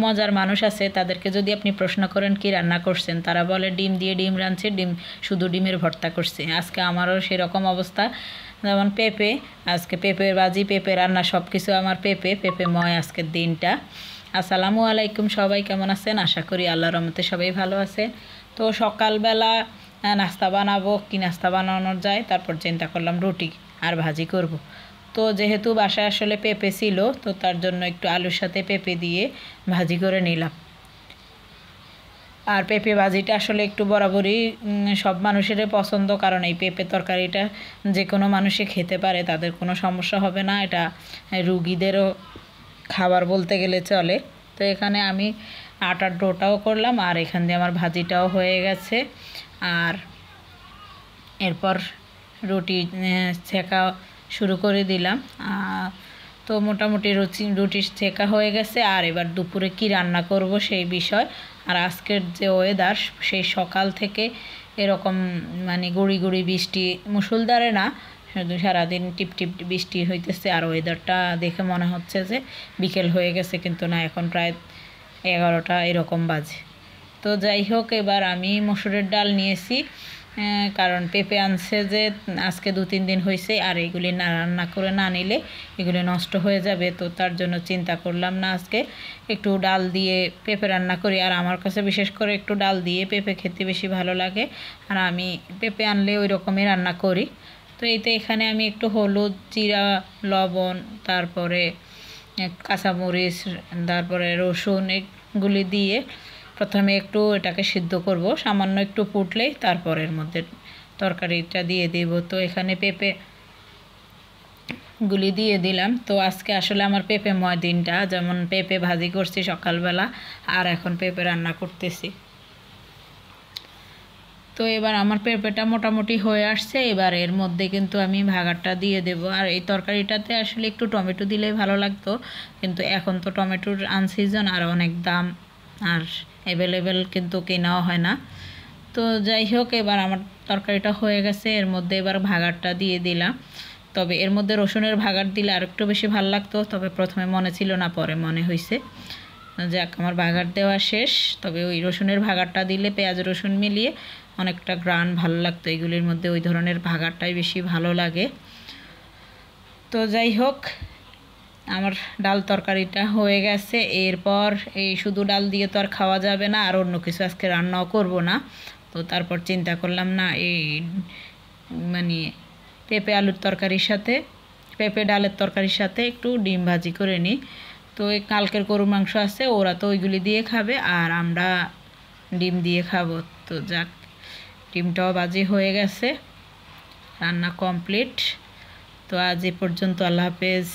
মজার মানুষ আছে, তাদেরকে যদি আপনি প্রশ্ন করেন কি রান্না করছেন, তারা বলে ডিম দিয়ে ডিম রাঁধছে, শুধু ডিমের ভর্তা করছে। আজকে আমারও সেরকম অবস্থা। যেমন পেঁপে, আজকে পেঁপের ভাজি, পেঁপে রান্না, সব কিছু আমার পেঁপেময় আজকের দিনটা। আসসালামু আলাইকুম, সবাই কেমন আছেন? আশা করি আল্লাহর রহমতে সবাই ভালো আছে। তো সকালবেলা নাস্তা বানাবো, কি নাস্তা বানানো যায়, তারপর চিন্তা করলাম রুটি আর ভাজি করব। তো যেহেতু বাসায় আসলে পেঁপে ছিল, তো তার জন্য একটু আলুর সাথে পেঁপে দিয়ে ভাজি করে নিলাম। আর পেঁপে ভাজিটা আসলে একটু বরাবরই সব মানুষেরই পছন্দ, কারণ এই পেঁপে তরকারিটা যে কোনো মানুষে খেতে পারে, তাদের কোনো সমস্যা হবে না। এটা রুগীদেরও খাবার বলতে গেলে চলে। তো এখানে আমি আটার ডোটাও করলাম, আর এখান দিয়ে আমার ভাজিটাও হয়ে গেছে। আর এরপর রুটি ছেঁকা শুরু করে দিলাম। তো মোটামুটি রুটি ছেঁকা হয়ে গেছে। আর এবার দুপুরে কি রান্না করব সেই বিষয়। আর আজকের যে ওয়েদার, সেই সকাল থেকে এরকম মানে গুড়ি গুড়ি বৃষ্টি, মুষলধারে না, শুধু সারাদিন টিপটিপ বৃষ্টি হইতেছে। আর ওয়েদারটা দেখে মনে হচ্ছে যে বিকেল হয়ে গেছে, কিন্তু না, এখন প্রায় 11টা এরকম বাজে। তো যাই হোক, এবার আমি মসুরের ডাল নিয়েছি, কারণ পেঁপে আনছে যে আজকে 2-3 দিন হয়েছে, আর এগুলি না রান্না করে না নিলে এগুলি নষ্ট হয়ে যাবে। তো তার জন্য চিন্তা করলাম না, আজকে একটু ডাল দিয়ে পেঁপে রান্না করি। আর আমার কাছে বিশেষ করে একটু ডাল দিয়ে পেঁপে খেতে বেশি ভালো লাগে, আর আমি পেঁপে আনলে ওই রকমই রান্না করি। তো এইতে এখানে আমি একটু হলুদ, জিরা, লবণ, তারপরে কাঁচামরিচ, তারপরে রসুন, এগুলি দিয়ে প্রথমে একটু এটাকে সিদ্ধ করব। সামান্য একটু ফুটলেই তারপরের মধ্যে তরকারিটা দিয়ে দেব। তো এখানে পেঁপে গুলি দিয়ে দিলাম। তো আজকে আসলে আমার পেঁপেময় দিনটা, যেমন পেঁপে ভাজি করছি সকালবেলা, আর এখন পেঁপে রান্না করতেছি। তো এবার আমার পেঁপেটা মোটামুটি হয়ে আসছে। এবার এর মধ্যে কিন্তু আমি ভাগারটা দিয়ে দেব। আর এই তরকারিটাতে আসলে একটু টমেটো দিলে ভালো লাগতো, কিন্তু এখন তো টমেটোর আনসিজন আর অনেক দাম, আর অ্যাভেলেবেল কিন্তু কেনাও হয় না। তো যাই হোক, এবার আমার তরকারিটা হয়ে গেছে। এর মধ্যে এবার ভাগারটা দিয়ে দিলাম। তবে এর মধ্যে রসুনের ভাগার দিলে আর একটু বেশি ভালো লাগতো, তবে প্রথমে মনে ছিল না, পরে মনে হয়েছে। যাক, আমার ভাগার দেওয়া শেষ। তবে ওই রসুনের ভাগারটা দিলে পেঁয়াজ রসুন মিলিয়ে অনেকটা গ্রান ভালো লাগতো। এগুলির মধ্যে ওই ধরনের ভাগারটাই বেশি ভালো লাগে। তো যাই হোক, আমার ডাল তরকারিটা হয়ে গেছে। এরপর এই শুধু ডাল দিয়ে তো আর খাওয়া যাবে না, আর অন্য কিছু আজকে রান্নাও করব না। তো তারপর চিন্তা করলাম না, এই মানে পেঁপে আলুর তরকারির সাথে, পেঁপে ডালের তরকারির সাথে একটু ডিম ভাজি করে নিই। তো এই কালকের গরুর মাংস আছে, ওরা তো ওইগুলি দিয়ে খাবে, আর আমরা ডিম দিয়ে খাবো। তো যাক, ডিমটাও ভাজি হয়ে গেছে, রান্না কমপ্লিট। তো আজ এ পর্যন্ত, আল্লাহ হাফেজ।